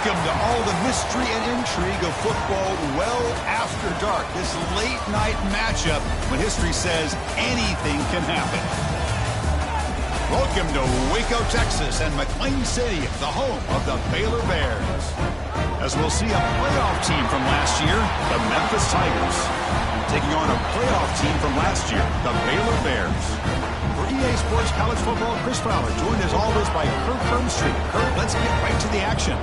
Welcome to all the mystery and intrigue of football well after dark. This late-night matchup when history says anything can happen. Welcome to Waco, Texas, and McLean City, the home of the Baylor Bears. As we'll see a playoff team from last year, the Memphis Tigers, taking on a playoff team from last year, the Baylor Bears. For EA Sports College Football, Chris Fowler, joined as always by Kirk Hermstreet. Kirk, let's get right to the action.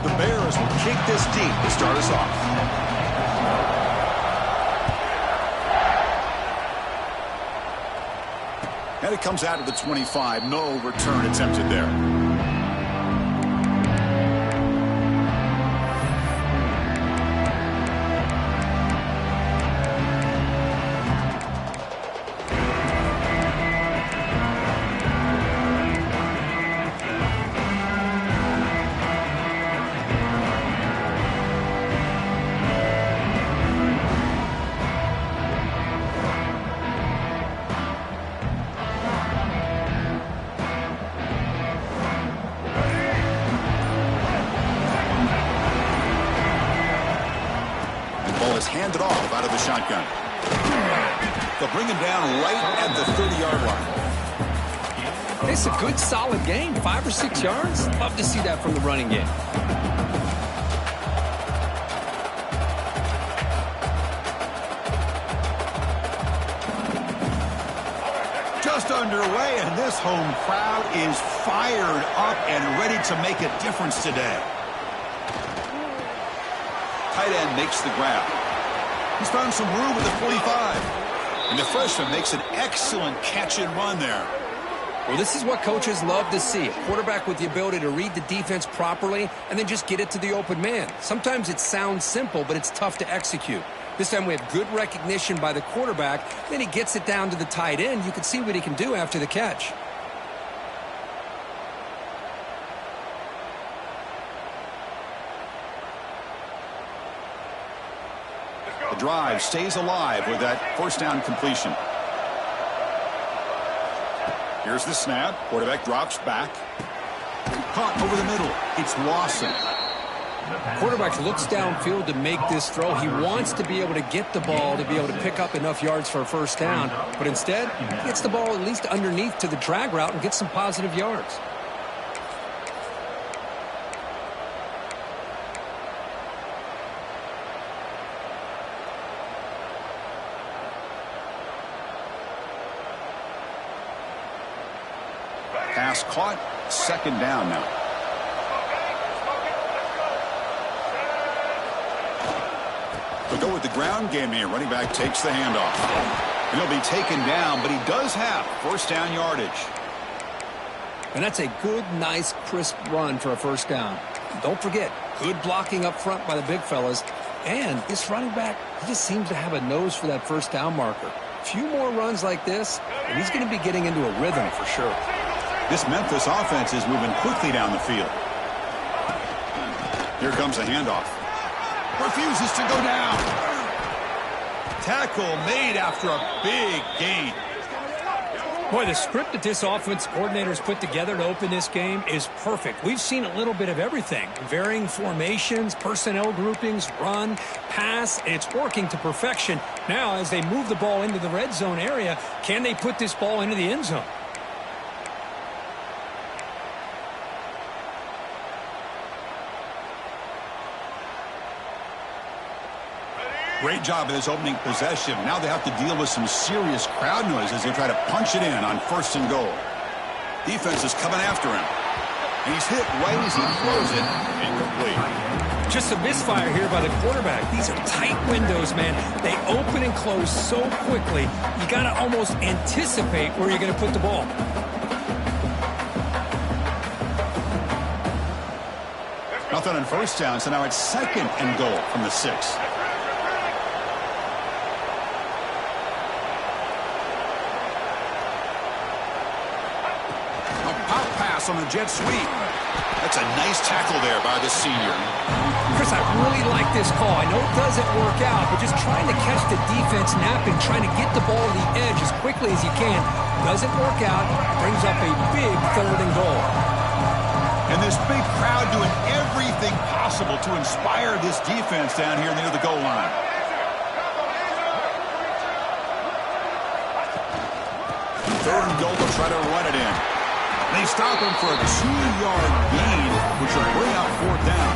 The Bears will kick this deep to start us off. And it comes out of the 25. No return attempted there. Handed off out of the shotgun. They'll bring him down right at the 30-yard line. It's a good, solid game. 5 or 6 yards. Love to see that from the running game. Just underway, and this home crowd is fired up and ready to make a difference today. Tight end makes the grab. He's found some room at the 45. And the freshman makes an excellent catch and run there. Well, this is what coaches love to see. A quarterback with the ability to read the defense properly and then just get it to the open man. Sometimes it sounds simple, but it's tough to execute. This time we have good recognition by the quarterback. Then he gets it down to the tight end. You can see what he can do after the catch. The drive stays alive with that first down completion. Here's the snap. Quarterback drops back. Caught over the middle. It's Lawson. Quarterback looks downfield to make this throw. He wants to be able to get the ball to be able to pick up enough yards for a first down. But instead, he gets the ball at least underneath to the drag route and gets some positive yards. Pass caught. Second down now. We'll go with the ground game here. Running back takes the handoff. And he'll be taken down, but he does have first down yardage. And that's a good, nice, crisp run for a first down. Don't forget, good blocking up front by the big fellas. And this running back, he just seems to have a nose for that first down marker. A few more runs like this, and he's going to be getting into a rhythm for sure. This Memphis offense is moving quickly down the field. Here comes a handoff. Refuses to go down. Tackle made after a big gain. Boy, the script that this offense coordinator's put together to open this game is perfect. We've seen a little bit of everything. Varying formations, personnel groupings, run, pass. It's working to perfection. Now, as they move the ball into the red zone area, can they put this ball into the end zone? Great job in his opening possession. Now they have to deal with some serious crowd noise as they try to punch it in on first and goal. Defense is coming after him. And he's hit right as he throws it. Incomplete. Just a misfire here by the quarterback. These are tight windows, man. They open and close so quickly, you got to almost anticipate where you're going to put the ball. Nothing on first down, so now it's second and goal from the 6. pass on the jet sweep. That's a nice tackle there by the senior. Chris, I really like this call. I know it doesn't work out, but just trying to catch the defense napping, trying to get the ball to the edge as quickly as you can. Doesn't work out, brings up a big 3rd and goal. And this big crowd doing everything possible to inspire this defense down here near the goal line. Third and goal, they'll try to run it in. They stop him for a 2-yard gain, which will bring out 4th down.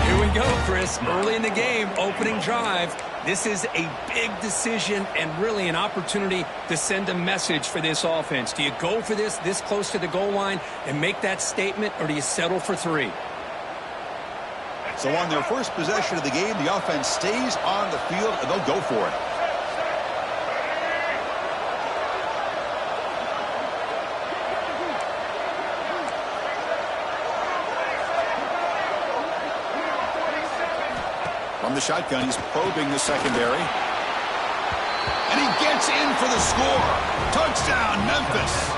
Here we go, Chris. Early in the game, opening drive. This is a big decision and really an opportunity to send a message for this offense. Do you go for this close to the goal line and make that statement, or do you settle for 3? So on their first possession of the game, the offense stays on the field, and they'll go for it. From the shotgun, he's probing the secondary. And he gets in for the score. Touchdown, Memphis.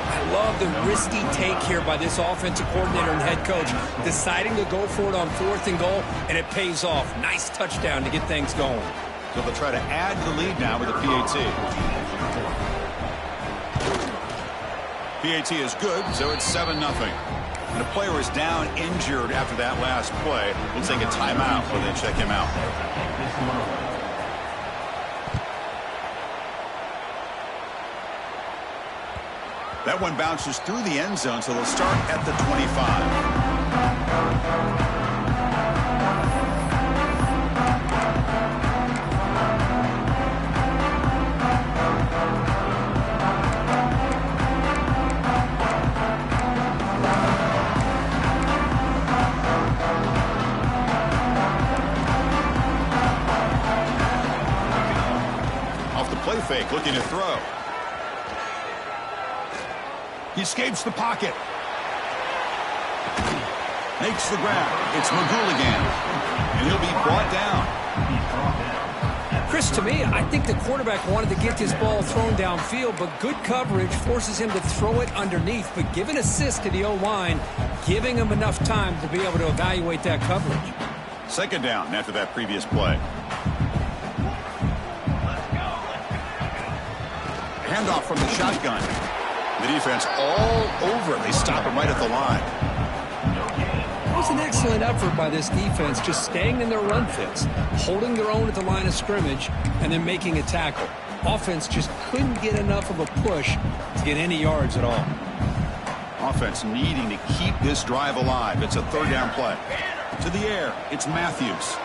I love the risky take here by this offensive coordinator and head coach, deciding to go for it on 4th and goal, and it pays off. Nice touchdown to get things going. So they'll try to add to the lead now with a PAT. PAT is good, so it's 7-0. And the player is down injured after that last play. We'll take a timeout when they check him out. That one bounces through the end zone, so they'll start at the 25. Play fake, looking to throw. He escapes the pocket. Makes the grab. It's McGooligan. And he'll be brought down. Chris, to me, I think the quarterback wanted to get this ball thrown downfield, but good coverage forces him to throw it underneath. But give an assist to the O-line, giving him enough time to be able to evaluate that coverage. 2nd down after that previous play. Handoff from the shotgun. The defense all over it. They stop him right at the line. It was an excellent effort by this defense, just staying in their run fits, holding their own at the line of scrimmage, and then making a tackle. Offense just couldn't get enough of a push to get any yards at all. Offense needing to keep this drive alive. It's a 3rd down play. To the air, it's Matthews.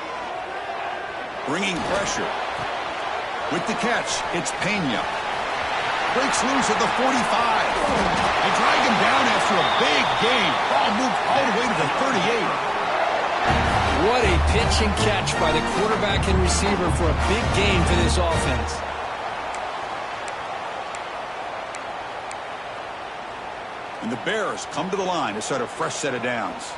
Bringing pressure. With the catch, it's Pena. Breaks loose at the 45. They drag him down after a big gain. Ball moved all the way to the 38. What a pitch and catch by the quarterback and receiver for a big gain for this offense. And the Bears come to the line to start a fresh set of downs.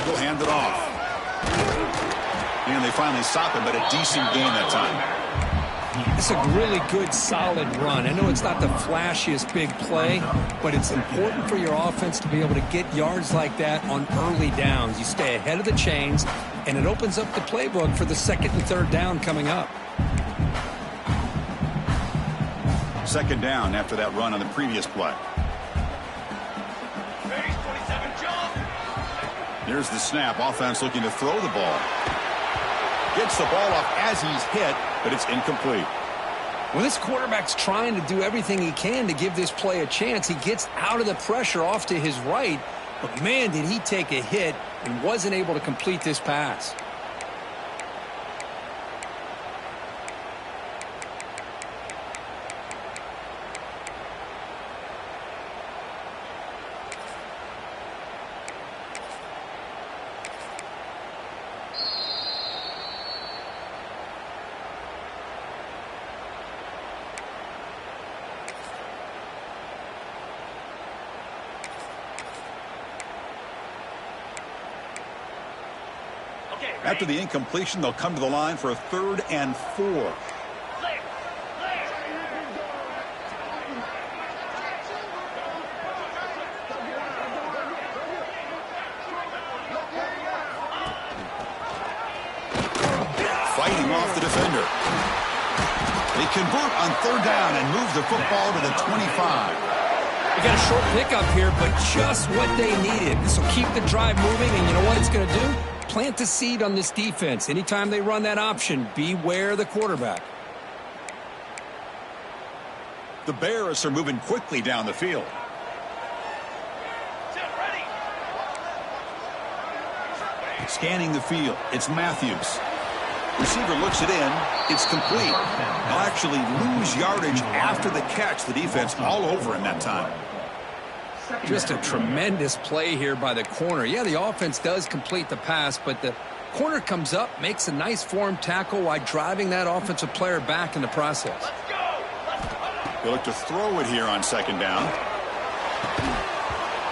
He'll hand it off. And they finally stop him, but a decent gain that time. It's a really good, solid run. I know it's not the flashiest big play, but it's important for your offense to be able to get yards like that on early downs. You stay ahead of the chains, and it opens up the playbook for the 2nd and 3rd down coming up. 2nd down after that run on the previous play. Here's the snap. Offense looking to throw the ball. Gets the ball off as he's hit, but it's incomplete. Well, this quarterback's trying to do everything he can to give this play a chance. He gets out of the pressure off to his right, but man, did he take a hit and wasn't able to complete this pass. After the incompletion, they'll come to the line for a 3rd and 4. convert on third down and move the football to the 25. They got a short pickup here, but just what they needed. This will keep the drive moving, and you know what it's going to do? Plant a seed on this defense. Anytime they run that option, beware the quarterback. The Bears are moving quickly down the field. Scanning the field, it's Matthews. Receiver looks it in. It's complete. They'll actually lose yardage after the catch. The defense all over him that time. Just a tremendous play here by the corner. Yeah, the offense does complete the pass, but the corner comes up, makes a nice form tackle while driving that offensive player back in the process. They look to throw it here on second down.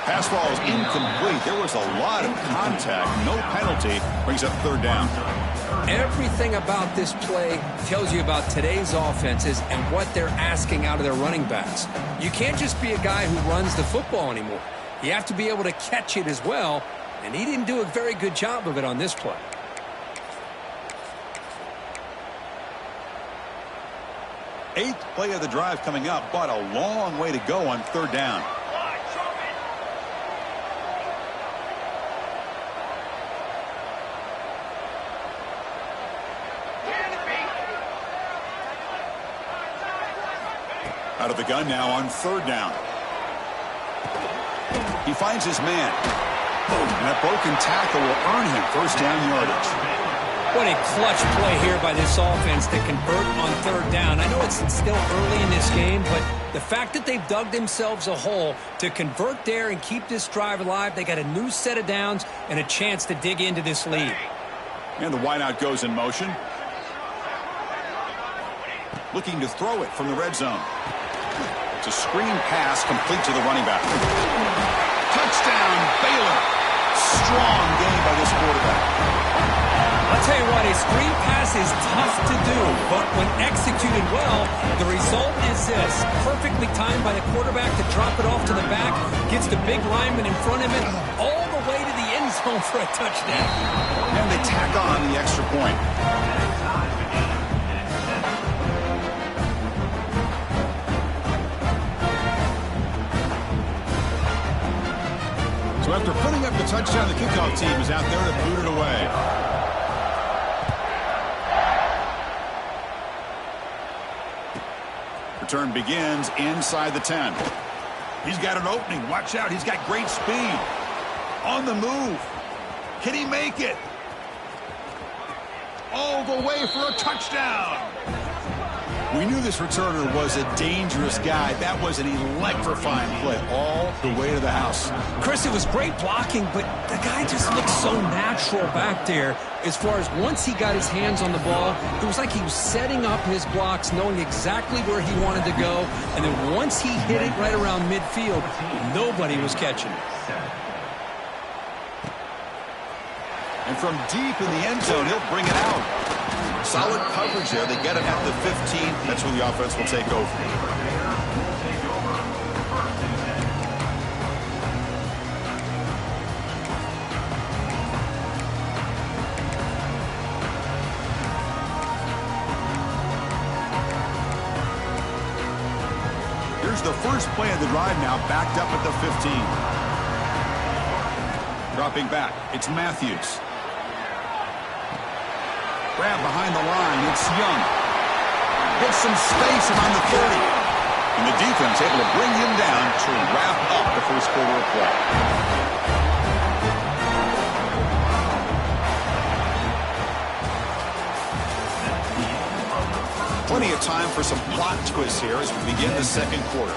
Pass ball is incomplete. There was a lot of contact. No penalty. Brings up third down. Everything about this play tells you about today's offenses and what they're asking out of their running backs. You can't just be a guy who runs the football anymore. You have to be able to catch it as well, and he didn't do a very good job of it on this play. Eighth play of the drive coming up, but a long way to go on third down. Out of the gun now on third down. He finds his man. And that broken tackle will earn him first down yardage. What a clutch play here by this offense to convert on third down. I know it's still early in this game, but the fact that they've dug themselves a hole to convert there and keep this drive alive, they got a new set of downs and a chance to dig into this lead. And the wideout goes in motion. Looking to throw it from the red zone. It's a screen pass complete to the running back. Touchdown, Baylor. Strong game by this quarterback. I'll tell you what, a screen pass is tough to do, but when executed well, the result is this. Perfectly timed by the quarterback to drop it off to the back, gets the big lineman in front of him, all the way to the end zone for a touchdown. And they tack on the extra point. So after putting up the touchdown, the kickoff team is out there to boot it away. Return begins inside the 10. He's got an opening. Watch out. He's got great speed. On the move. Can he make it? All the way for a touchdown. We knew this returner was a dangerous guy. That was an electrifying play all the way to the house. Chris, it was great blocking, but the guy just looked so natural back there. As far as once he got his hands on the ball, it was like he was setting up his blocks, knowing exactly where he wanted to go. And then once he hit it right around midfield, nobody was catching it. And from deep in the end zone, he'll bring it out. Solid coverage there. They get him at the 15. That's where the offense will take over. Here's the first play of the drive now, backed up at the 15. Dropping back, it's Matthews. Grab behind the line, it's Young. Gets some space around the 30. And the defense able to bring him down to wrap up the first quarter of play. Plenty of time for some plot twists here as we begin the second quarter.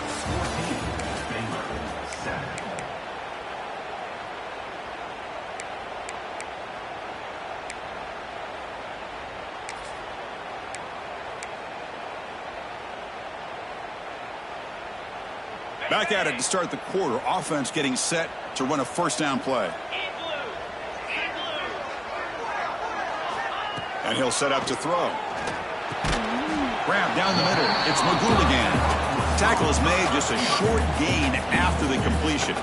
Back at it to start the quarter. Offense getting set to run a first down play. And he'll set up to throw. Grab down the middle. It's McGool again. Tackle is made, just a short gain after the completion.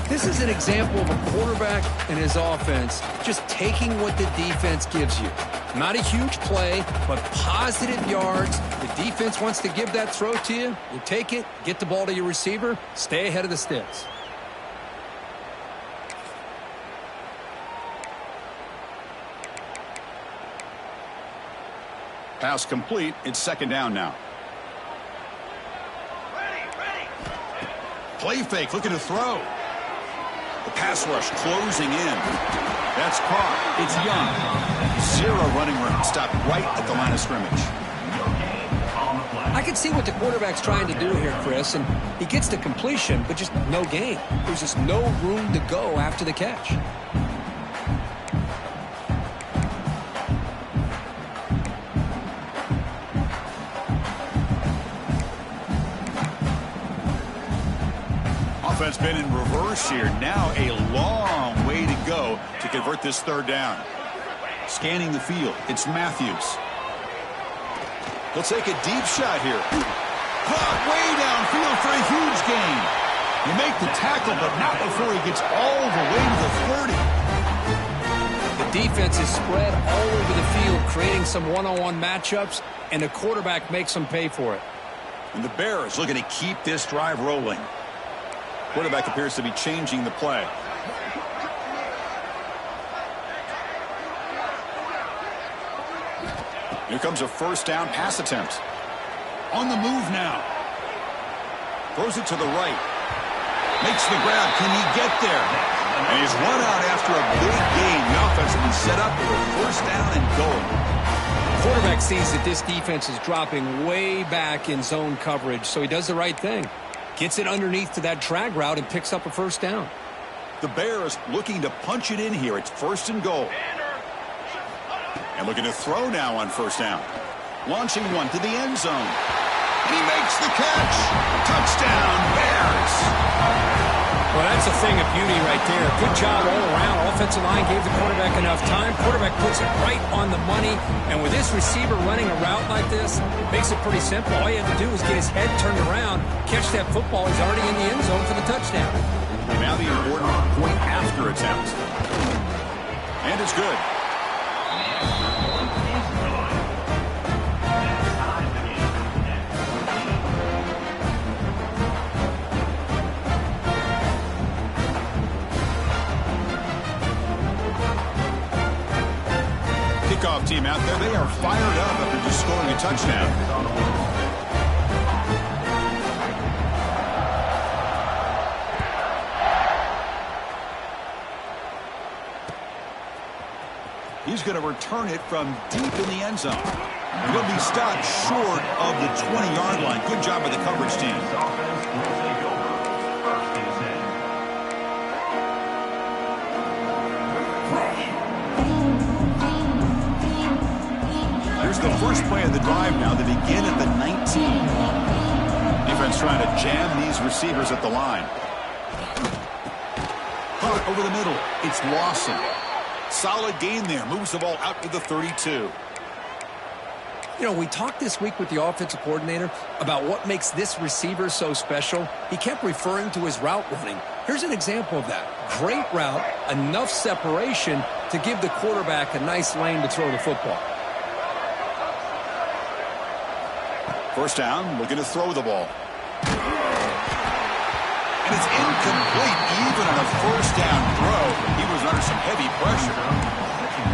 This is an example of a quarterback and his offense just taking what the defense gives you. Not a huge play, but positive yards. The defense wants to give that throw to you. You take it, get the ball to your receiver, stay ahead of the sticks. Pass complete. It's second down now. Play fake, looking to throw. The pass rush closing in. That's caught. It's Young. Zero running room. Stopped right at the line of scrimmage. I can see what the quarterback's trying to do here, Chris, and he gets the completion, but just no gain. There's just no room to go after the catch. Offense been in reverse here. Now a long way to go to convert this third down. Scanning the field, it's Matthews. He'll take a deep shot here. Caught way downfield for a huge gain. You make the tackle, but not before he gets all the way to the 30. The defense is spread all over the field, creating some one-on-one matchups, and the quarterback makes them pay for it. And the Bears looking to keep this drive rolling. Quarterback appears to be changing the play. Here comes a first down pass attempt. On the move now. Throws it to the right. Makes the grab. Can he get there? And he's run out after a big gain. The offense will be set up for a first down and goal. Quarterback sees that this defense is dropping way back in zone coverage, so he does the right thing. Gets it underneath to that drag route and picks up a first down. The Bears looking to punch it in here. It's first and goal. And looking to throw now on first down. Launching one to the end zone. And he makes the catch. Touchdown, Bears. Well, that's a thing of beauty right there. Good job all around. Offensive line gave the quarterback enough time. Quarterback puts it right on the money. And with this receiver running a route like this, makes it pretty simple. All you have to do is get his head turned around, catch that football. He's already in the end zone for the touchdown. And now the important point after attempt. And it's good. Kickoff team out there. They are fired up after just scoring a touchdown. He's going to return it from deep in the end zone. He'll be stopped short of the 20-yard line. Good job by the coverage team. Here's the first play of the drive now. They begin at the 19. Defense trying to jam these receivers at the line. Caught over the middle. It's Lawson. Solid gain there. Moves the ball out to the 32. You know, we talked this week with the offensive coordinator about what makes this receiver so special. He kept referring to his route running. Here's an example of that. Great route, enough separation to give the quarterback a nice lane to throw the football. First down, looking to throw the ball. And it's incomplete even on a first down throw. He was under some heavy pressure.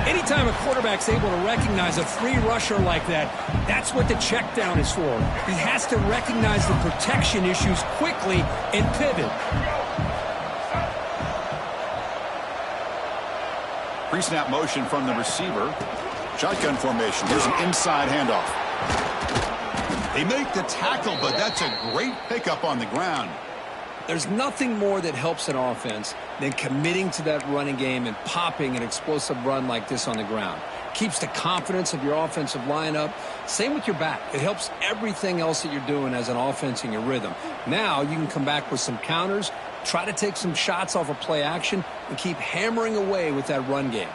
Anytime a quarterback's able to recognize a free rusher like that, that's what the check down is for. He has to recognize the protection issues quickly and pivot. Pre-snap motion from the receiver. Shotgun formation. Here's an inside handoff. They make the tackle, but that's a great pickup on the ground. There's nothing more that helps an offense than committing to that running game and popping an explosive run like this on the ground. Keeps the confidence of your offensive lineup. Same with your back. It helps everything else that you're doing as an offense in your rhythm. Now you can come back with some counters, try to take some shots off of play action, and keep hammering away with that run game.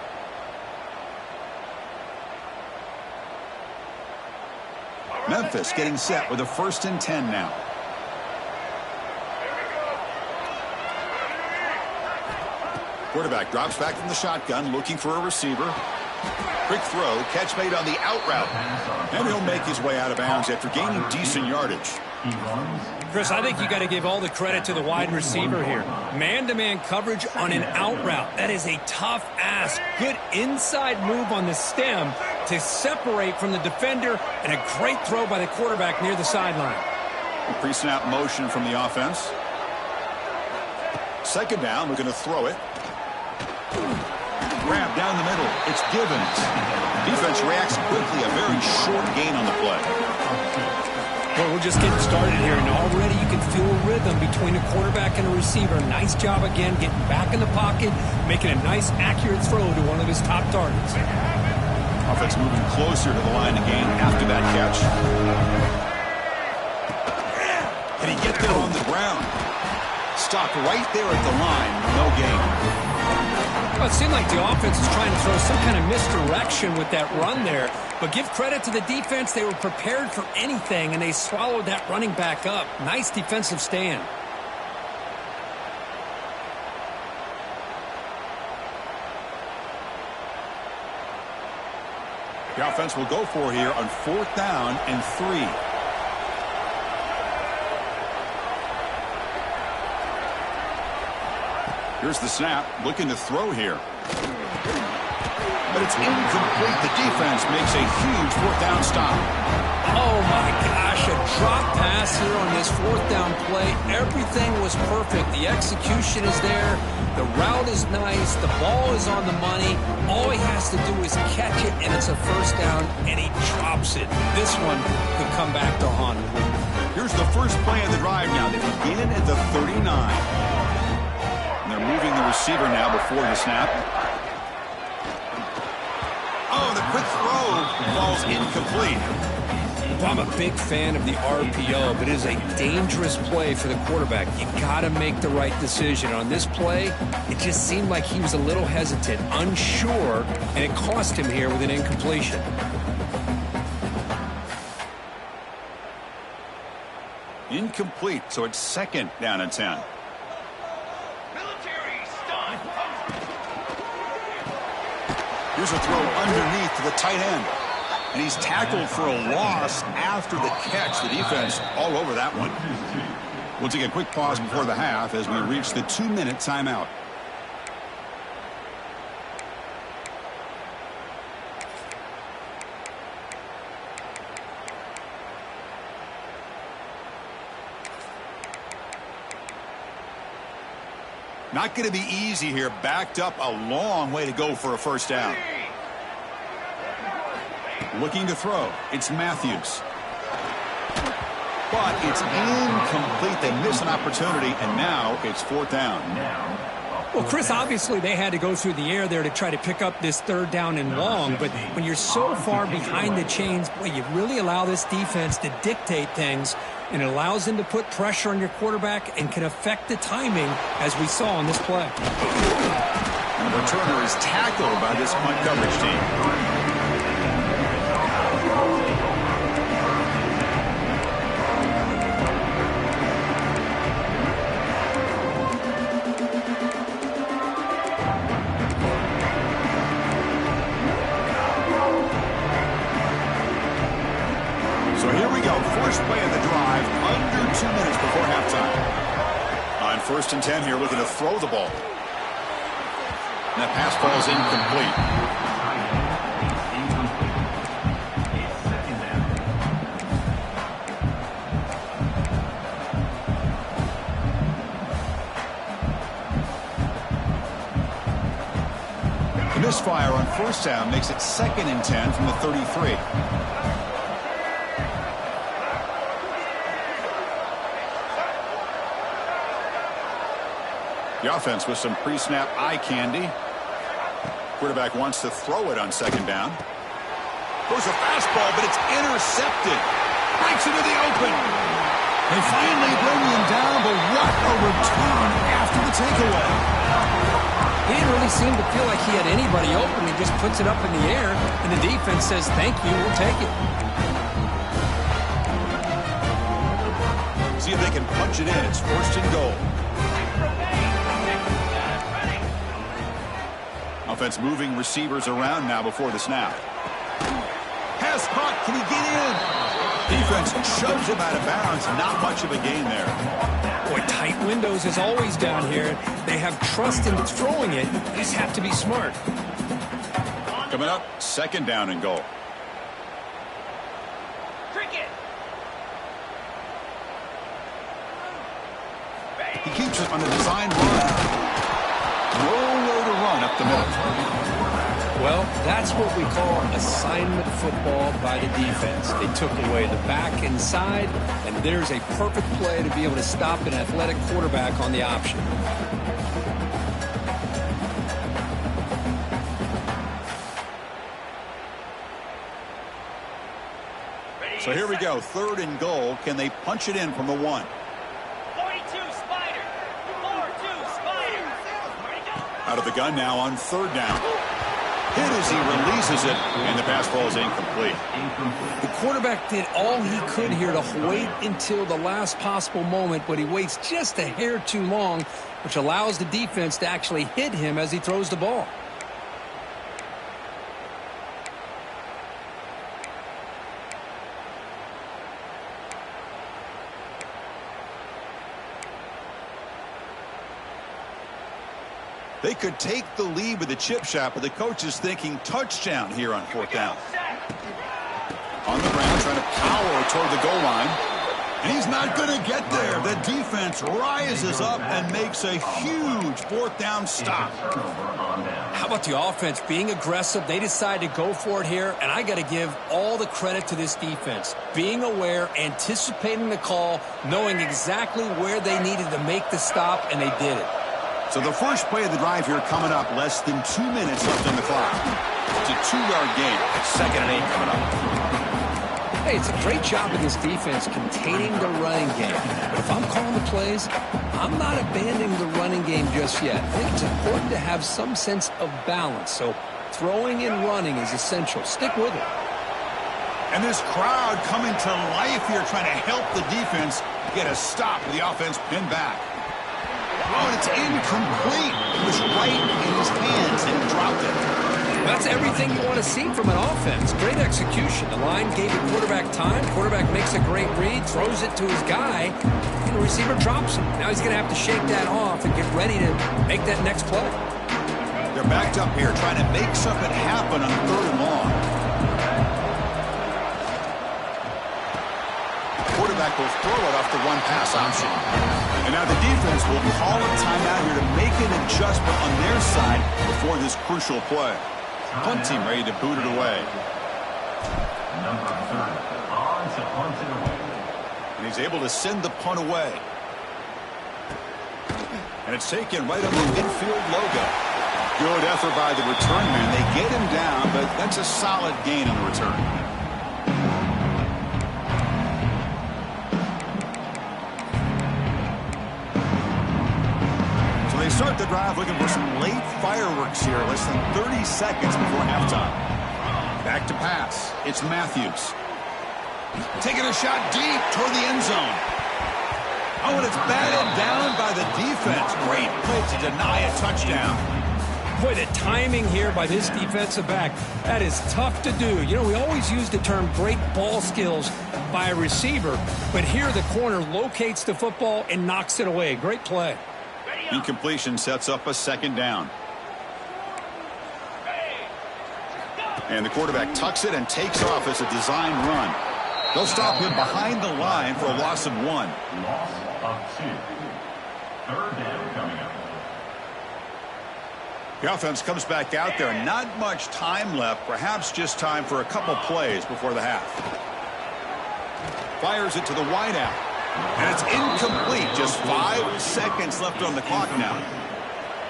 Memphis getting set with a 1st and 10 now. Quarterback drops back from the shotgun, looking for a receiver. Quick throw, catch made on the out route. And he'll make his way out of bounds after gaining decent yardage. Chris, I think you got to give all the credit to the wide receiver here. Man-to-man coverage on an out route. That is a tough ask. Good inside move on the stem to separate from the defender, and a great throw by the quarterback near the sideline. Pre-snap motion from the offense. Second down, looking to throw it. Grab down the middle. It's Givens. Defense reacts quickly. A very short gain on the play. Well, we're just getting started here, and already you can feel a rhythm between a quarterback and a receiver. Nice job again getting back in the pocket, making a nice, accurate throw to one of his top targets. Offense moving closer to the line of gain after that catch. Can he get there on the ground? Stopped right there at the line. No gain. Well, it seemed like the offense was trying to throw some kind of misdirection with that run there. But give credit to the defense. They were prepared for anything, and they swallowed that running back up. Nice defensive stand. The offense will go for here on 4th down and 3. Here's the snap, looking to throw here. But it's incomplete. The defense makes a huge 4th down stop. Oh, my gosh, a drop pass here on this 4th down play. Everything was perfect. The execution is there. The route is nice. The ball is on the money. All he has to do is catch it, and it's a 1st down, and he drops it. This one could come back to haunt him. Here's the first play of the drive now. They begin at the 39. They're moving the receiver now before the snap. Oh, the quick throw falls incomplete. Well, I'm a big fan of the RPO, but it is a dangerous play for the quarterback. You've got to make the right decision. On this play, it just seemed like he was a little hesitant, unsure, and it cost him here with an incompletion. Incomplete, so it's 2nd down and 10. Here's a throw underneath to the tight end. And he's tackled for a loss after the catch. The defense all over that one. We'll take a quick pause before the half as we reach the 2-minute timeout. Not going to be easy here. Backed up a long way to go for a 1st down. Looking to throw. It's Matthews. But it's incomplete. They miss an opportunity, and now it's 4th down. Well, Chris, obviously they had to go through the air there to try to pick up this 3rd down and long, but when you're so far behind the chains, boy, you really allow this defense to dictate things, and it allows them to put pressure on your quarterback and can affect the timing, as we saw on this play. And the returner is tackled by this punt coverage team. First play of the drive, under 2 minutes before halftime. On 1st and 10 here, looking to throw the ball. And that pass falls incomplete. The misfire on 1st down makes it 2nd and 10 from the 33. The offense with some pre-snap eye candy. Quarterback wants to throw it on 2nd down. Goes a fastball, but it's intercepted. Breaks into the open. They finally bring him down, but what a return after the takeaway. He didn't really seem to feel like he had anybody open. He just puts it up in the air, and the defense says, thank you, we'll take it. See if they can punch it in. It's 1st and goal. Offense moving receivers around now before the snap. Pass caught. Can he get in? Defense shoves him out of bounds. Not much of a gain there. Boy, tight windows is always down here. They have trust in throwing it. They just have to be smart. Coming up, 2nd down and goal. He keeps it on the design run. Nowhere to run up the middle. Well, that's what we call assignment football by the defense. They took away the back inside, and there's a perfect play to be able to stop an athletic quarterback on the option. So here we go, 3rd and goal. Can they punch it in from the 1? 42 Spider. 4-2 Spider. Out of the gun now on 3rd down. Hit as he releases it, and the pass ball is incomplete. The quarterback did all he could here to wait until the last possible moment, but he waits just a hair too long, which allows the defense to actually hit him as he throws the ball. They could take the lead with a chip shot, but the coach is thinking touchdown here on 4th down. On the ground, trying to power toward the goal line. And he's not going to get there. The defense rises up and makes a huge 4th down stop. How about the offense being aggressive? They decide to go for it here, and I got to give all the credit to this defense. Being aware, anticipating the call, knowing exactly where they needed to make the stop, and they did it. So the first play of the drive here coming up, less than 2 minutes left on the clock. It's a 2-yard gain. 2nd and 8 coming up. Hey, it's a great job of this defense containing the running game. But if I'm calling the plays, I'm not abandoning the running game just yet. I think it's important to have some sense of balance. So throwing and running is essential. Stick with it. And this crowd coming to life here, trying to help the defense get a stop with the offense pinned back. Oh, and it's incomplete. It was right in his hands, and he dropped it. That's everything you want to see from an offense. Great execution. The line gave the quarterback time. Quarterback makes a great read, throws it to his guy, and the receiver drops him. Now he's going to have to shake that off and get ready to make that next play. They're backed up here, trying to make something happen on 3rd and long. The quarterback will throw it off the one-pass option. And now the defense will call a timeout here to make an adjustment on their side before this crucial play. Punt team ready to boot it away. And he's able to send the punt away. And it's taken right on the infield logo. Good effort by the return man. They get him down, but that's a solid gain on the return. They start the drive looking for some late fireworks here, less than 30 seconds before halftime. Back to pass. It's Matthews. Taking a shot deep toward the end zone. Oh, and it's batted down by the defense. Great play to deny a touchdown. Boy, the timing here by this defensive back, that is tough to do. You know, we always use the term great ball skills by a receiver, but here the corner locates the football and knocks it away. Great play. Incompletion sets up a 2nd down. And the quarterback tucks it and takes off as a design run. They'll stop him behind the line for a loss of 1. Loss of 2. 3rd down coming up. The offense comes back out there. Not much time left. Perhaps just time for a couple plays before the half. Fires it to the wideout. And it's incomplete. Just 5 seconds left on the clock now.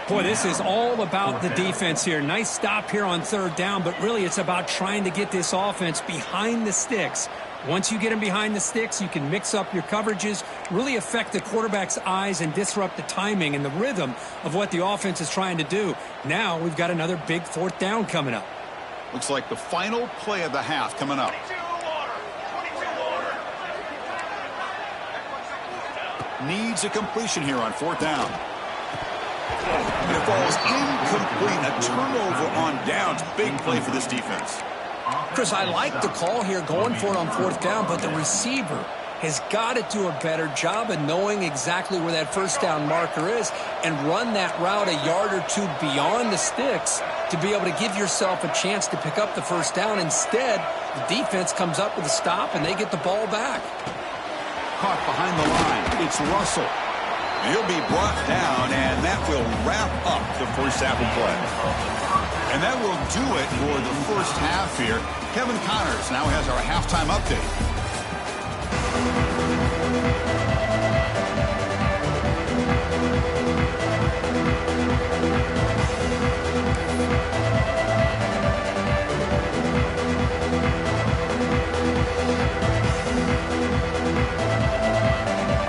Boy, this is all about the defense here. Nice stop here on 3rd down, but really it's about trying to get this offense behind the sticks. Once you get them behind the sticks, you can mix up your coverages, really affect the quarterback's eyes and disrupt the timing and the rhythm of what the offense is trying to do. Now we've got another big 4th down coming up. Looks like the final play of the half coming up. Needs a completion here on 4th down. And it falls incomplete. A turnover on downs. Big play for this defense. Chris, I like the call here going for it on fourth down, but the receiver has got to do a better job of knowing exactly where that first down marker is and run that route a yard or two beyond the sticks to be able to give yourself a chance to pick up the first down. Instead, the defense comes up with a stop and they get the ball back. Caught behind the line. It's Russell. He'll be brought down, and that will wrap up the first half of play. And that will do it for the first half here. Kevin Connors now has our halftime update.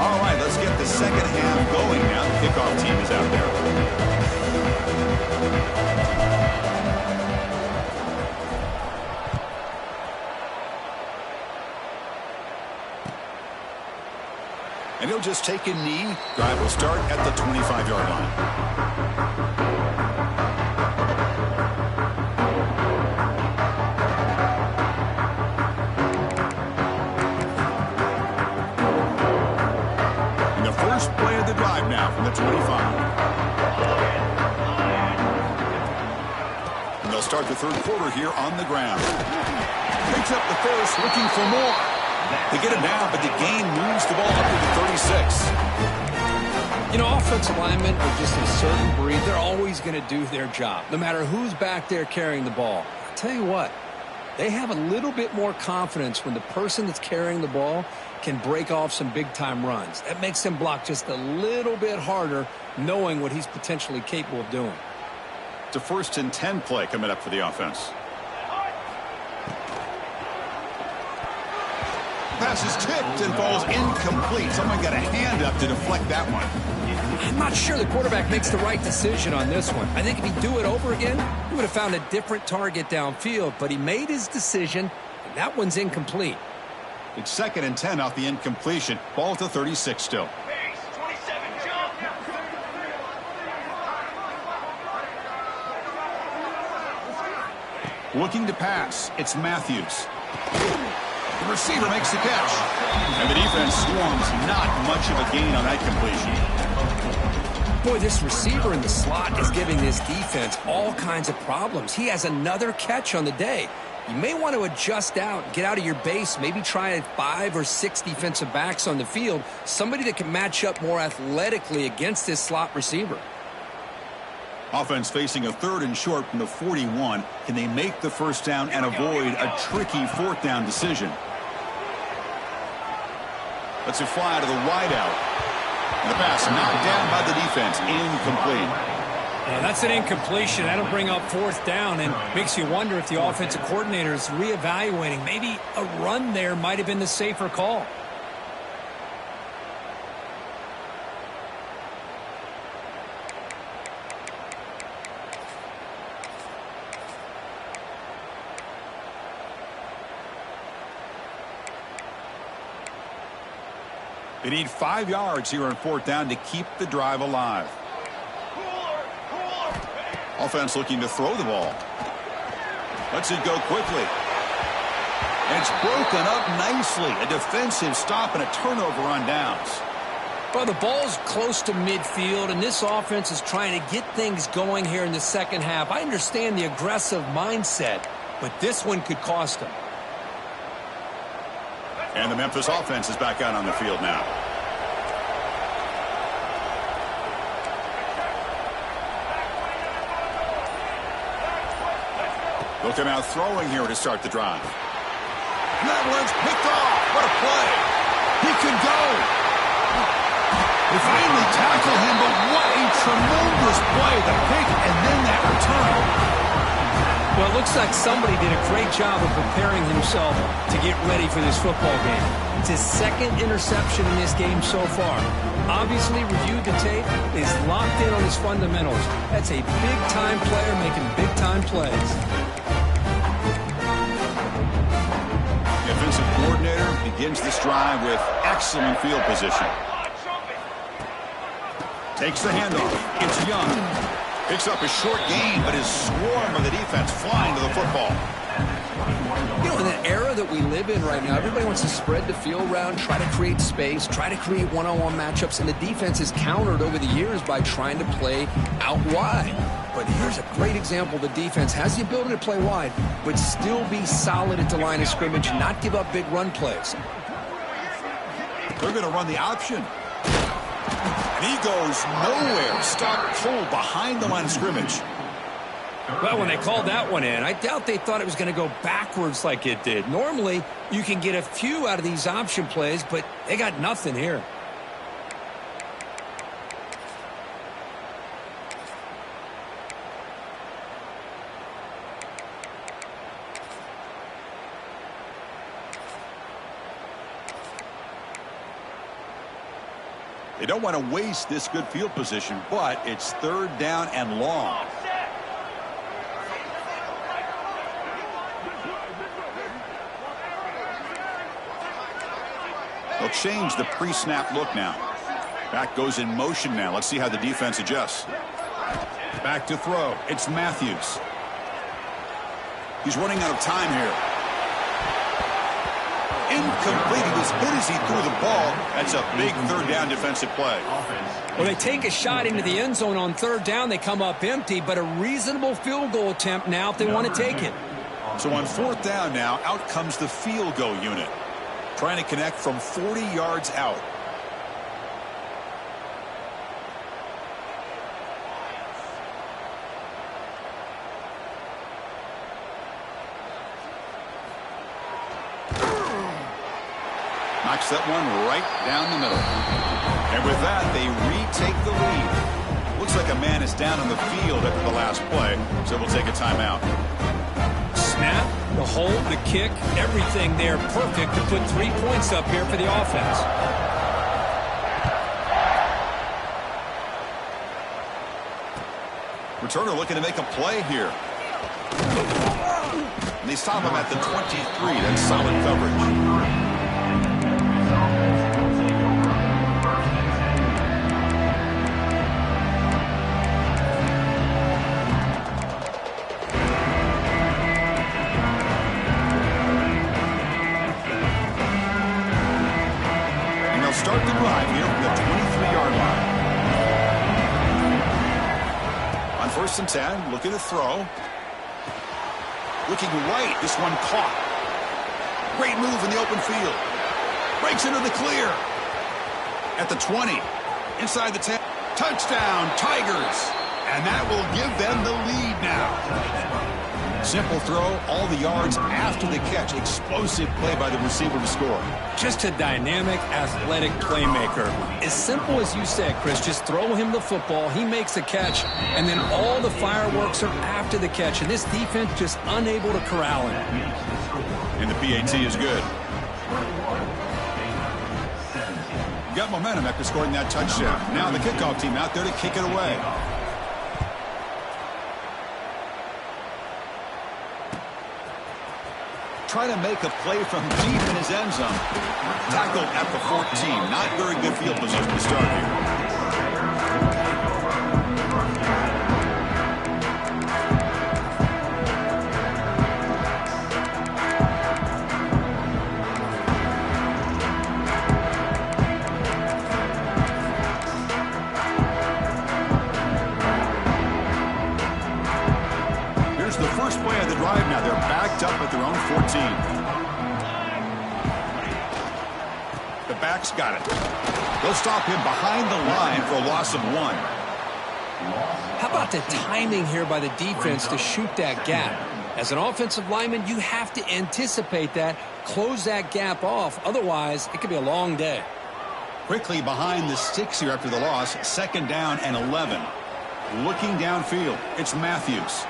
All right, let's get the second half going now. The kickoff team is out there. And he'll just take a knee. Drive will start at the 25-yard line. And the first play of the drive now from the 25. And they'll start the third quarter here on the ground. Picks up the first, looking for more. They get him down, but the gain moves the ball up to the 36. You know, offensive linemen are just a certain breed. They're always going to do their job, no matter who's back there carrying the ball. I'll tell you what, they have a little bit more confidence when the person that's carrying the ball can break off some big-time runs. That makes them block just a little bit harder, knowing what he's potentially capable of doing. It's a 1st and 10 play coming up for the offense. Pass is tipped and falls incomplete. Someone got a hand up to deflect that one. I'm not sure the quarterback makes the right decision on this one. I think if he'd do it over again, he would have found a different target downfield, but he made his decision, and that one's incomplete. It's 2nd and 10 off the incompletion. Ball at the 36 still. Base, 27, jump. Looking to pass. It's Matthews. The receiver makes the catch. And the defense swarms. Not much of a gain on that completion. Boy, this receiver in the slot is giving this defense all kinds of problems. He has another catch on the day. You may want to adjust out, get out of your base, maybe try 5 or 6 defensive backs on the field, somebody that can match up more athletically against this slot receiver. Offense facing a 3rd and short from the 41. Can they make the first down and avoid a tricky 4th down decision? Lets it fly to the wideout. And the pass knocked down by the defense. Incomplete. Yeah, that's an incompletion. That'll bring up 4th down and makes you wonder if the offensive coordinator is reevaluating. Maybe a run there might have been the safer call. They need 5 yards here on 4th down to keep the drive alive. Offense looking to throw the ball. Lets it go quickly. And it's broken up nicely. A defensive stop and a turnover on downs. Well, the ball's close to midfield, and this offense is trying to get things going here in the second half. I understand the aggressive mindset, but this one could cost them. And the Memphis offense is back out on the field now. They'll come out throwing here to start the drive. That one's picked off. What a play. He can go. They finally tackle him, but what a tremendous play. The pick and then that return. Well, it looks like somebody did a great job of preparing himself to get ready for this football game. It's his 2nd interception in this game so far. Obviously reviewed the tape, is locked in on his fundamentals. That's a big-time player making big-time plays. The offensive coordinator begins this drive with excellent field position. Takes the handoff. It's Young. Picks up a short gain, but his swarm of the defense flying to the football. You know, in the era that we live in right now, everybody wants to spread the field around, try to create space, try to create one-on-one matchups, and the defense is countered over the years by trying to play out wide. But here's a great example. The defense has the ability to play wide, but still be solid at the line of scrimmage, not give up big run plays. They're going to run the option. And he goes nowhere. Stop cold behind the line of scrimmage. Well, when they called that one in, I doubt they thought it was going to go backwards like it did. Normally, you can get a few out of these option plays, but they got nothing here. They don't want to waste this good field position, but it's third down and long. They'll change the pre-snap look now. Back goes in motion now. Let's see how the defense adjusts. Back to throw. It's Matthews. He's running out of time here. Incomplete. He was hit as he threw the ball. That's a big third down defensive play. Well, they take a shot into the end zone on third down. They come up empty, but a reasonable field goal attempt now if they want to take it. So on fourth down now, out comes the field goal unit. Trying to connect from 40 yards out. Knocks that one right down the middle. And with that, they retake the lead. Looks like a man is down on the field after the last play, so we'll take a timeout. Snap, the hold, the kick, everything there perfect to put 3 points up here for the offense. Returner looking to make a play here. And they stop him at the 23. That's solid coverage. Start the drive here from the 23-yard line. On 1st and 10, looking to throw. Looking right, this one caught. Great move in the open field. Breaks into the clear. At the 20, inside the 10. Touchdown, Tigers. And that will give them the lead now. Simple throw, all the yards after the catch. Explosive play by the receiver to score. Just a dynamic, athletic playmaker. As simple as you said, Chris, just throw him the football, he makes a catch, and then all the fireworks are after the catch, and this defense just unable to corral him. And the PAT is good. Got momentum after scoring that touchdown. Now the kickoff team out there to kick it away. Trying to make a play from deep in his end zone. Tackled at the 14. Not very good field position to start here. Here's the first play of the drive now. They're backed up at their own 14. The back's got it. They'll stop him behind the line for a loss of 1. How about the timing here by the defense to shoot that gap? As an offensive lineman, you have to anticipate that, close that gap off. Otherwise, it could be a long day. Quickly behind the sticks here after the loss. 2nd down and 11. Looking downfield, it's Matthews.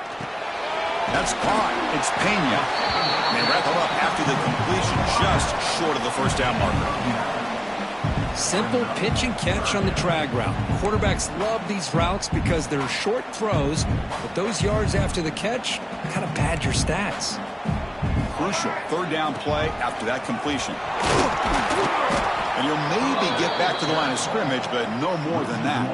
That's caught. It's Pena. They wrap it up after the completion, just short of the first down marker. Simple pitch and catch on the drag route. Quarterbacks love these routes because they're short throws, but those yards after the catch kind of pad your stats. Crucial 3rd down play after that completion. And you'll maybe get back to the line of scrimmage, but no more than that.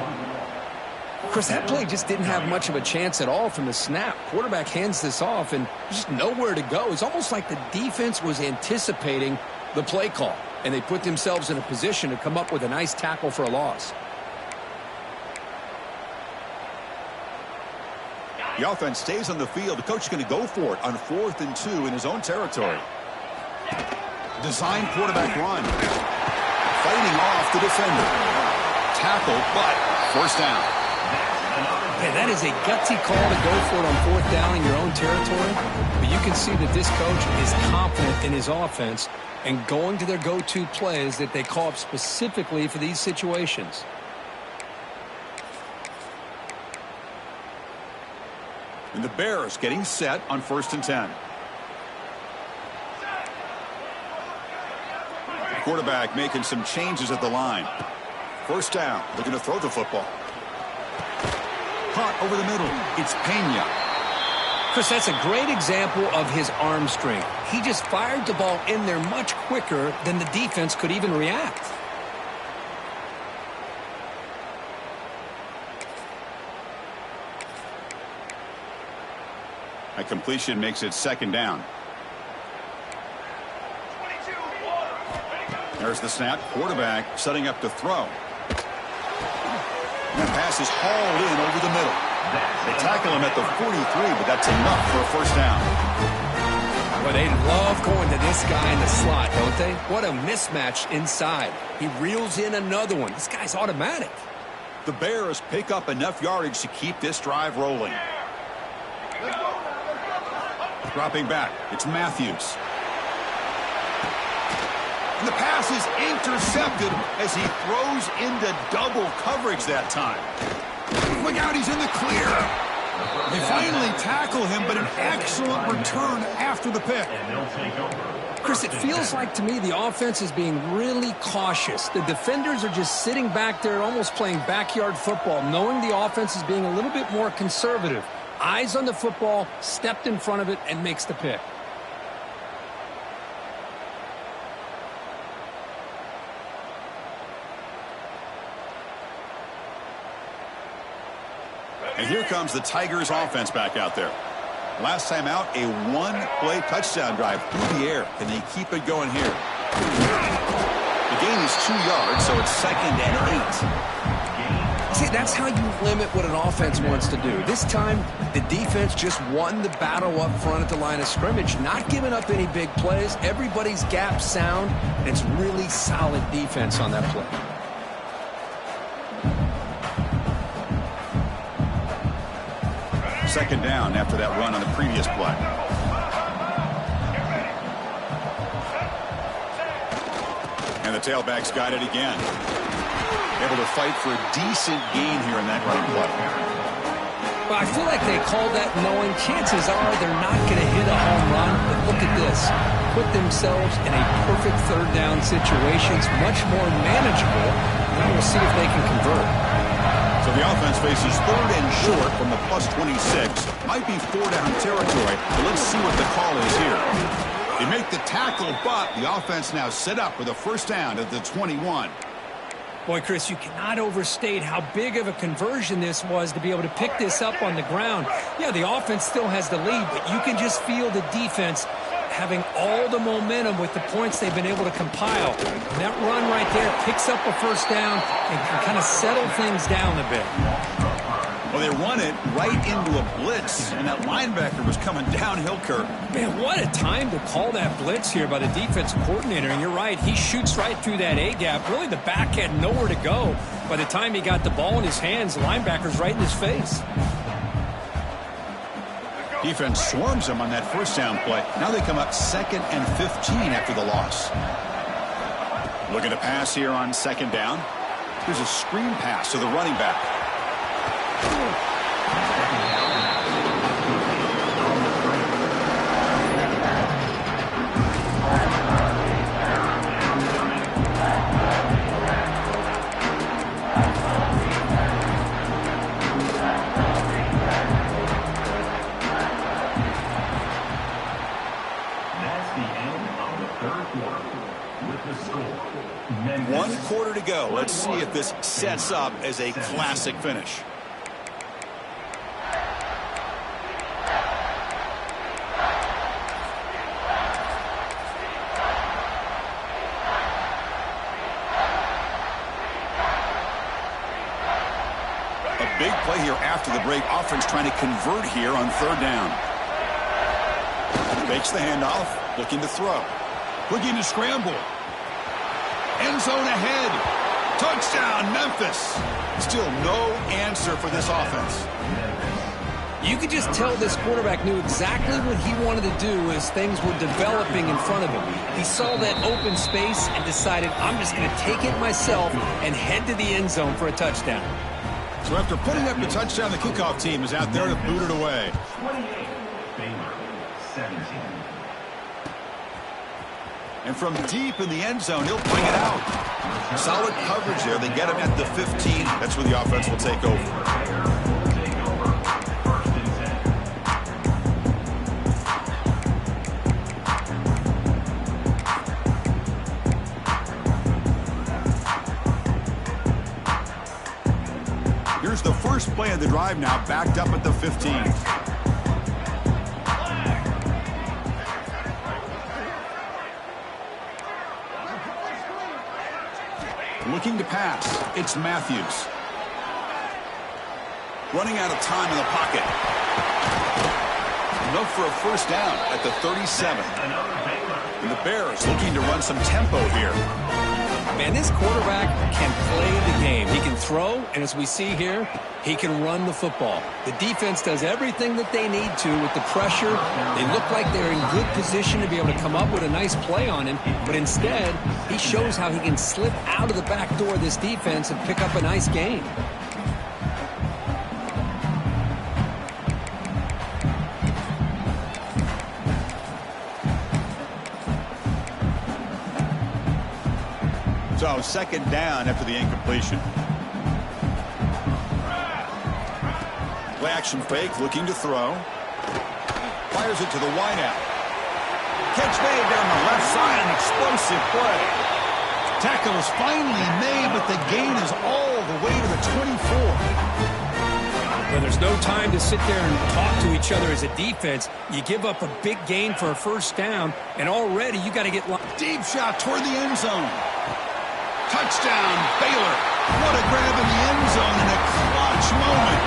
Chris, that play just didn't have much of a chance at all from the snap. Quarterback hands this off, and there's just nowhere to go. It's almost like the defense was anticipating the play call, and they put themselves in a position to come up with a nice tackle for a loss. The offense stays on the field. The coach is going to go for it on 4th and 2 in his own territory. Design quarterback run. Fighting off the defender. Tackle, but first down. Hey, that is a gutsy call to go for it on 4th down in your own territory. But you can see that this coach is confident in his offense and going to their go-to plays that they call up specifically for these situations. And the Bears getting set on 1st and 10. Quarterback making some changes at the line. First down, looking to throw the football. Caught over the middle. It's Pena. Chris, that's a great example of his arm strength. He just fired the ball in there much quicker than the defense could even react. A completion makes it 2nd down. There's the snap. Quarterback setting up to throw. And the pass is hauled in over the middle. They tackle him at the 43, but that's enough for a first down. Well, they love going to this guy in the slot, don't they? What a mismatch inside. He reels in another one. This guy's automatic. The Bears pick up enough yardage to keep this drive rolling. Dropping back, it's Matthews. And the pass is intercepted as he throws into double coverage that time. Look out, he's in the clear. They finally tackle him, but an excellent return after the pick. Chris, it feels like to me the offense is being really cautious. The defenders are just sitting back there almost playing backyard football, knowing the offense is being a little bit more conservative. Eyes on the football, stepped in front of it, and makes the pick. And here comes the Tigers offense back out there. Last time out, a one-play touchdown drive through the air. Can they keep it going here? The gain is 2 yards, so it's 2nd and 8. See, that's how you limit what an offense wants to do. This time, the defense just won the battle up front at the line of scrimmage, not giving up any big plays. Everybody's gap sound, and it's really solid defense on that play. Second down after that run on the previous play. And the tailback's got it again. Able to fight for a decent gain here in that running play. Well, I feel like they called that knowing chances are they're not going to hit a home run. But look at this. Put themselves in a perfect 3rd down situation. It's much more manageable. Now we'll see if they can convert. So the offense faces 3rd and short from the +26. Might be 4-down territory, but let's see what the call is here. They make the tackle, but the offense now set up with a first down at the 21. Boy, Chris, you cannot overstate how big of a conversion this was to be able to pick this up on the ground. Yeah, the offense still has the lead, but you can just feel the defense having all the momentum with the points they've been able to compile. And that run right there picks up a first down and can kind of settle things down a bit. Well, they run it right into a blitz, and that linebacker was coming downhill, Kurt. Man, what a time to call that blitz here by the defensive coordinator. And you're right, he shoots right through that A-gap. Really, the back had nowhere to go. By the time he got the ball in his hands, the linebacker's right in his face. Defense swarms him on that first down play. Now they come up 2nd and 15 after the loss. Looking to pass here on 2nd down. Here's a screen pass to the running back. One quarter to go. Let's see if this sets up as a classic finish. play here after the break. Offense trying to convert here on third down. Fakes the handoff, looking to throw. Looking to scramble. End zone ahead. Touchdown, Memphis. Still no answer for this offense. You could just tell this quarterback knew exactly what he wanted to do as things were developing in front of him. He saw that open space and decided, I'm just going to take it myself and head to the end zone for a touchdown. So after putting up the touchdown, the kickoff team is out there to boot it away. 17. And from deep in the end zone, he'll bring it out. Solid coverage there. They get him at the 15. That's where the offense will take over. Here's the first play of the drive now, backed up at the 15. Looking to pass. It's Matthews. Running out of time in the pocket. Enough for a first down at the 37. And the Bears looking to run some tempo here. Man, this quarterback can play the game. He can throw, and as we see here, he can run the football. The defense does everything that they need to with the pressure. They look like they're in good position to be able to come up with a nice play on him, but instead, he shows how he can slip out of the back door of this defense and pick up a nice gain. So second down after the incompletion. Play action fake, looking to throw. Fires it to the wideout. Catch made down the left side, an explosive play. Tackle is finally made, but the gain is all the way to the 24. Well, there's no time to sit there and talk to each other as a defense. You give up a big gain for a first down, and already you got to get... Deep shot toward the end zone. Touchdown, Baylor. What a grab in the end zone in a clutch moment.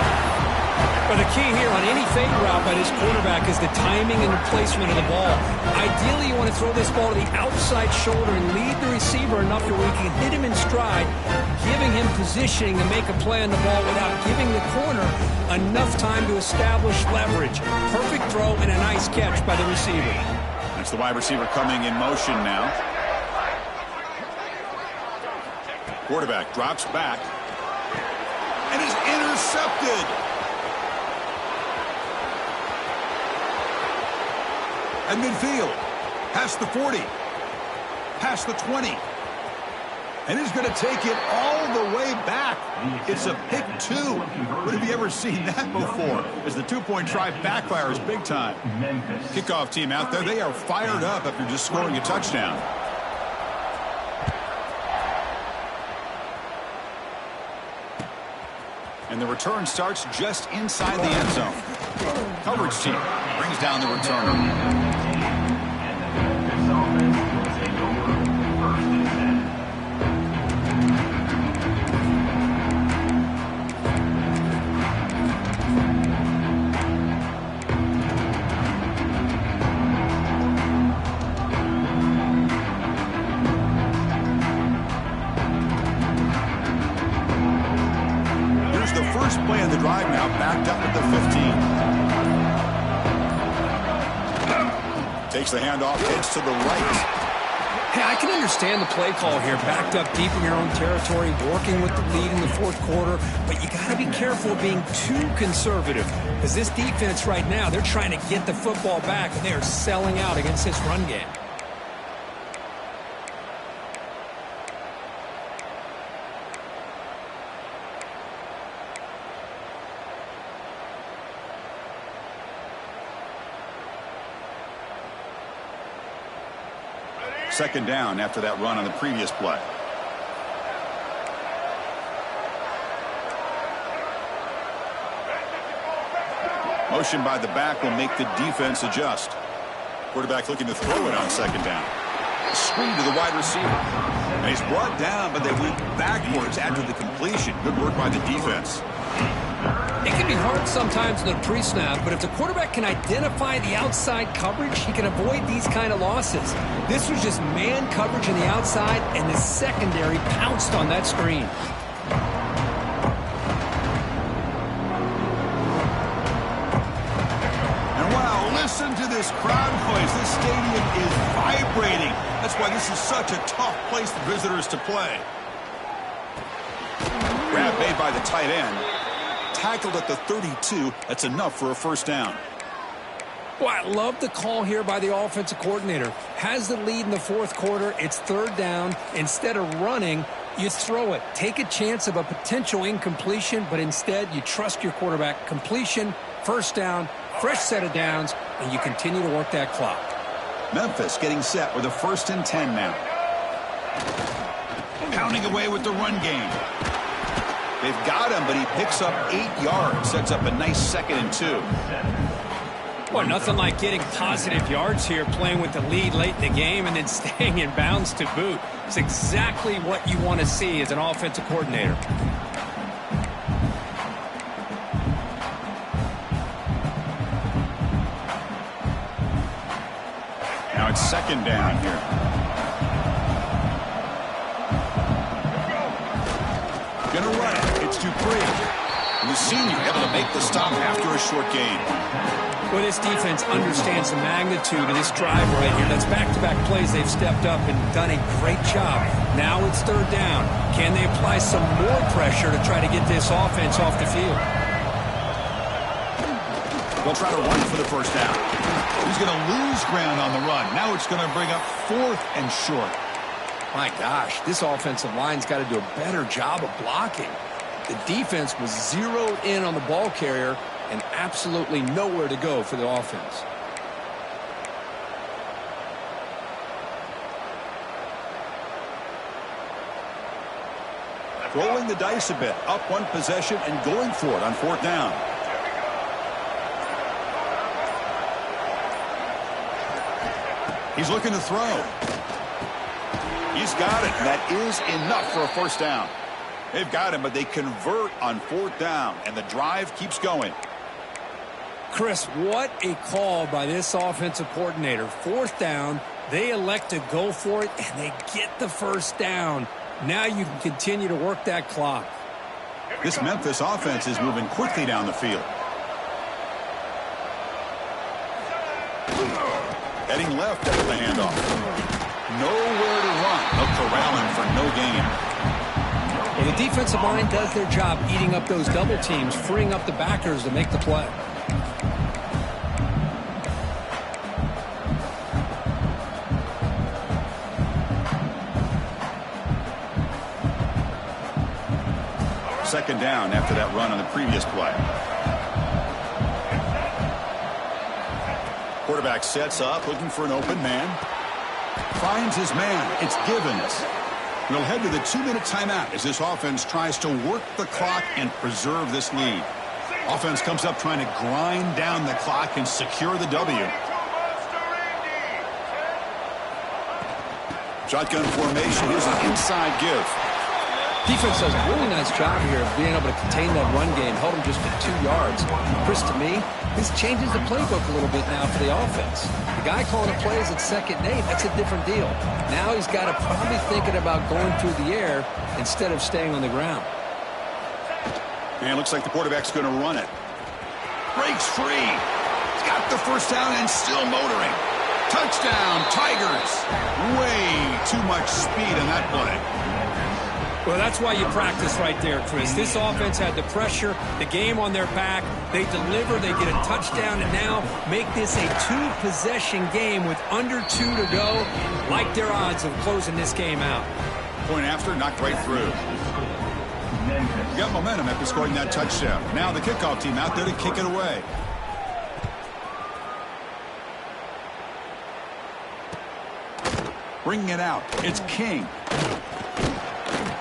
But the key here on any fade route by this quarterback is the timing and the placement of the ball. Ideally, you want to throw this ball to the outside shoulder and lead the receiver enough to where you can hit him in stride, giving him positioning to make a play on the ball without giving the corner enough time to establish leverage. Perfect throw and a nice catch by the receiver. That's the wide receiver coming in motion now. Quarterback drops back and is intercepted. At midfield, past the 40, past the 20. And he's going to take it all the way back. It's a pick two. When have you ever seen that before? As the two-point try backfires big time. Kickoff team out there, they are fired up after just scoring a touchdown. And the return starts just inside the end zone. Coverage team brings down the returner. Play on the drive now, backed up at the 15. Takes the handoff, heads to the right. Hey, I can understand the play call here, backed up deep in your own territory, working with the lead in the fourth quarter, but you got to be careful of being too conservative, because this defense right now, they're trying to get the football back, and they are selling out against this run game. Second down after that run on the previous play. Motion by the back will make the defense adjust. Quarterback looking to throw it on second down. Screen to the wide receiver. And he's brought down, but they went backwards after the completion. Good work by the defense. It can be hard sometimes in the pre-snap, but if the quarterback can identify the outside coverage, he can avoid these kind of losses. This was just man coverage on the outside, and the secondary pounced on that screen. And wow, listen to this crowd noise. This stadium is vibrating. That's why this is such a tough place for visitors to play. Grab made by the tight end. Tackled at the 32. That's enough for a first down. Well, I love the call here by the offensive coordinator. Has the lead in the fourth quarter. It's third down. Instead of running, you throw it. Take a chance of a potential incompletion, but instead you trust your quarterback. Completion, first down, fresh set of downs, and you continue to work that clock. Memphis getting set with a 1st and 10 now. Pounding away with the run game. They've got him, but he picks up 8 yards. Sets up a nice 2nd and 2. Well, nothing like getting positive yards here, playing with the lead late in the game and then staying in bounds to boot. It's exactly what you want to see as an offensive coordinator. Now it's 2nd down here. Gonna run it. It's Dupree. And the senior able to make the stop after a short gain. Well, this defense understands the magnitude of this drive right here. That's back-to-back plays. They've stepped up and done a great job. Now it's third down. Can they apply some more pressure to try to get this offense off the field? They'll try to run for the first down. He's going to lose ground on the run. Now it's going to bring up 4th and short. My gosh, this offensive line's got to do a better job of blocking. The defense was zeroed in on the ball carrier and absolutely nowhere to go for the offense. Rolling the dice a bit, up one possession and going for it on 4th down. He's looking to throw. He's got it. That is enough for a first down. They've got him, but they convert on 4th down, and the drive keeps going. Chris, what a call by this offensive coordinator. 4th down, they elect to go for it, and they get the first down. Now you can continue to work that clock. This Memphis offense is moving quickly down the field. Heading left after the handoff. Nowhere to run. They'll corral him for no gain. Well, the defensive line does their job eating up those double teams, freeing up the backers to make the play. Second down after that run on the previous play. Quarterback sets up, looking for an open man. Finds his man. It's Givens. We'll head to the 2-minute timeout as this offense tries to work the clock and preserve this lead. Offense comes up trying to grind down the clock and secure the W. Shotgun formation. Here's an inside give. Defense does a really nice job here of being able to contain that run game, held him just to 2 yards. Chris, to me, this changes the playbook a little bit now for the offense. The guy calling the plays at 2nd and 8, that's a different deal. Now he's got to probably thinking about going through the air instead of staying on the ground. And it looks like the quarterback's going to run it. Breaks free. He's got the first down and still motoring. Touchdown, Tigers. Way too much speed in that play. Well, that's why you practice right there, Chris. This offense had the pressure, the game on their back. They deliver, they get a touchdown, and now make this a 2-possession game with under 2 to go. Like their odds of closing this game out. Point after, knocked right through. You got momentum after scoring that touchdown. Now the kickoff team out there to kick it away. Bringing it out, it's King.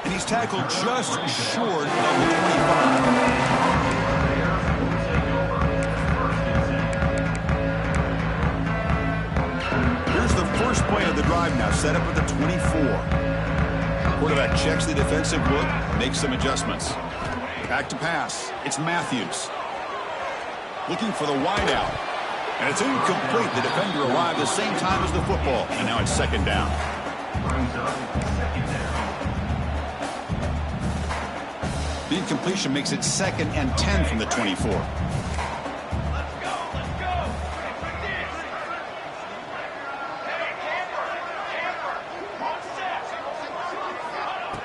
And he's tackled just short of the 25. Here's the first play of the drive now, set up at the 24. Quarterback checks the defensive look, makes some adjustments. Back to pass. It's Matthews. Looking for the wide out. And it's incomplete. The defender arrived the same time as the football. And now it's second down. The incompletion makes it 2nd and 10 from the 24.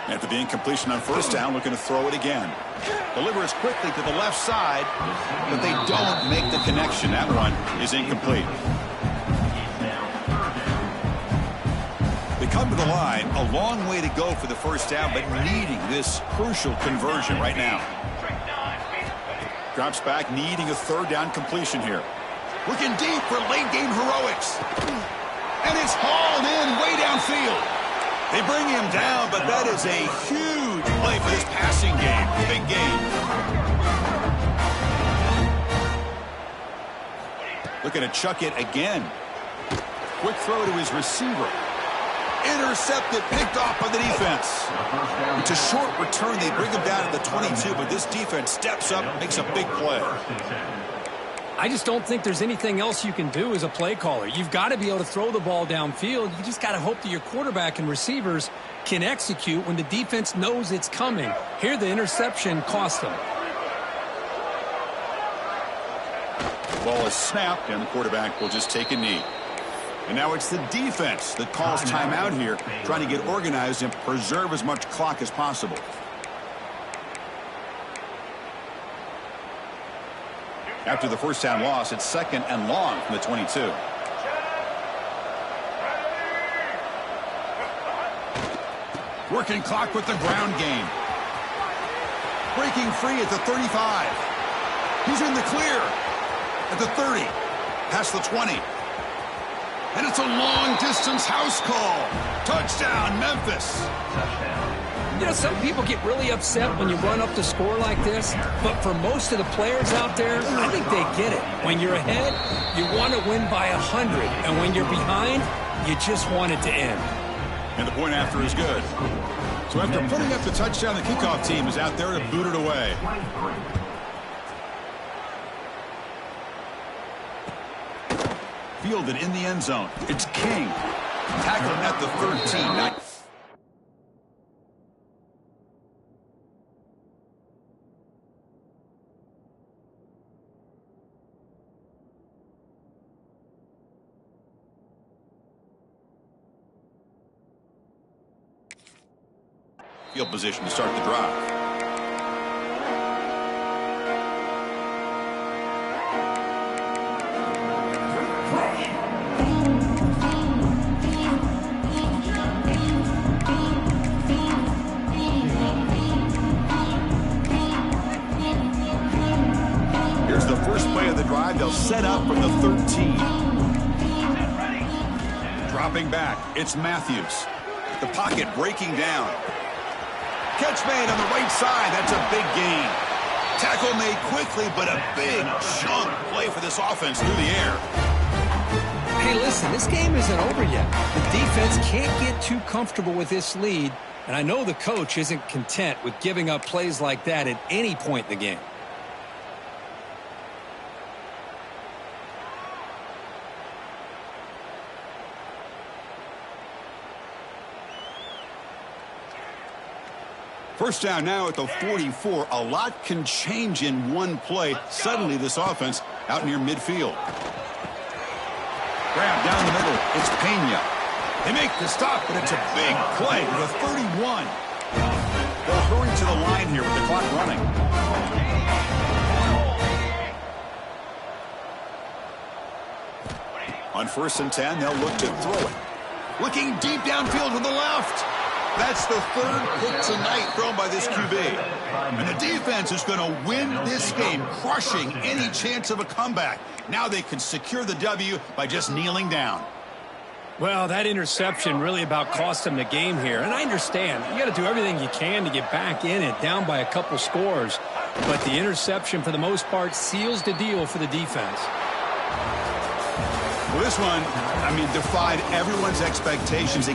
After the incompletion on first down, looking to throw it again. Delivers quickly to the left side, but they don't make the connection. That one is incomplete. They come to the line, a long way to go for the first down, but needing this crucial conversion right now. Drops back, needing a third down completion here. Looking deep for late game heroics. And it's hauled in way downfield. They bring him down, but that is a huge play for this passing game. Big gain. Looking to chuck it again. Quick throw to his receiver. Intercepted, picked off by the defense. It's a short return. They bring him down to the 22, but this defense steps up, makes a big play. I just don't think there's anything else you can do as a play caller. You've got to be able to throw the ball downfield. You just got to hope that your quarterback and receivers can execute when the defense knows it's coming. Here, the interception cost them. Ball is snapped, and the quarterback will just take a knee. And now it's the defense that calls timeout here, trying to get organized and preserve as much clock as possible. After the first down loss, it's 2nd and long from the 22. Working clock with the ground game. Breaking free at the 35. He's in the clear at the 30. Past the 20. And it's a long-distance house call. Touchdown, Memphis. You know, some people get really upset when you run up the score like this, but for most of the players out there, I think they get it. When you're ahead, you want to win by 100, and when you're behind, you just want it to end. And the point after is good. So after putting up the touchdown, the kickoff team is out there to boot it away. Fielded in the end zone. It's King. Tackled at the 13. Field position to start the drive. Here's the first play of the drive. They'll set up from the 13. Dropping back, it's Matthews. The pocket breaking down. Catch made on the right side. That's a big gain. Tackle made quickly, but a big chunk play for this offense through the air. Hey, listen, this game isn't over yet. The defense can't get too comfortable with this lead, and I know the coach isn't content with giving up plays like that at any point in the game. First down now at the 44. A lot can change in one play. Suddenly this offense out near midfield. Grab down the middle. It's Pena. They make the stop, but it's a big play to the 31. They'll hurry to the line here with the clock running. On 1st and 10, they'll look to throw it. Looking deep downfield to the left. That's the third pick tonight thrown by this QB. And the defense is going to win this game, crushing any chance of a comeback. Now they can secure the W by just kneeling down. Well, that interception really about cost them the game here. And I understand. You got to do everything you can to get back in it, down by a couple scores. But the interception, for the most part, seals the deal for the defense. Well, this one, I mean, defied everyone's expectations.